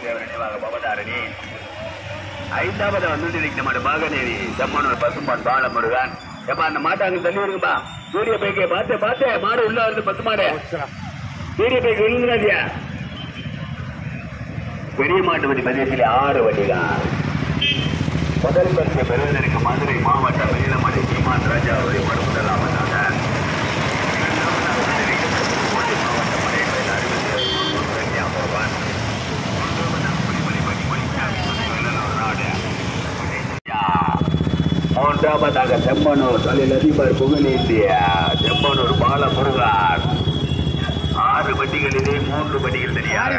நினைவாக பவதாரணி. ஐந்தாவது வந்து நம்ம மகனேவி செம்மனூர் பசும்பான் பாலமுருகன். ஏப்பா அந்த மாட்டாங்க தள்ளி இருக்குப்பா. சூரிய பைக்கை பார்த்து மாடு உள்ள வந்து பத்து மாடு சூரிய பைக்கு விழுந்துடாதியா. பெரிய மாட்டு வண்டி பதியத்தில் 6 வண்டிதான். முதல் பரிசு பெறுவதற்கு மதுரை மாவட்ட வெளியிலமடை சீமான் ராஜா வழிபாடு முதலாவதாக. மூன்றாவதாக செம்மனூர் தொழிலதிபர் புகழேந்திய செம்மனூர் பாலமுருகன். 6 வண்டிகளிலே 3 வண்டிகள் தெரியாது.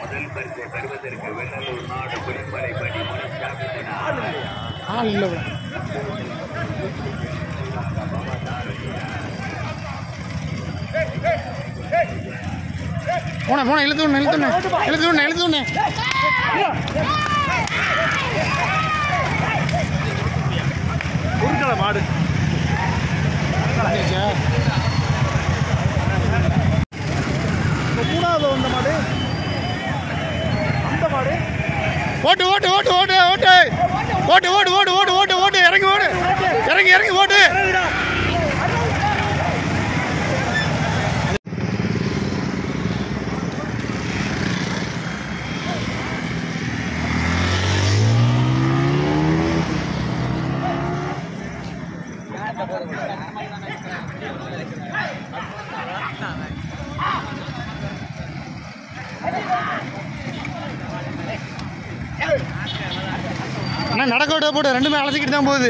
முதல் பரிசை பெறுவதற்கு வெள்ளலூர் நாடு குடிமலை படி போன எழுத்துண்ணே உருக்கலை மாடு மூணாவது வந்த மாடு அந்த மாடு ஓட்டு இறங்கி ஓட்டு. நடக்க விட போட்டு ரெண்டுமே அழைச்சிக்கிட்டு தான் போகுது.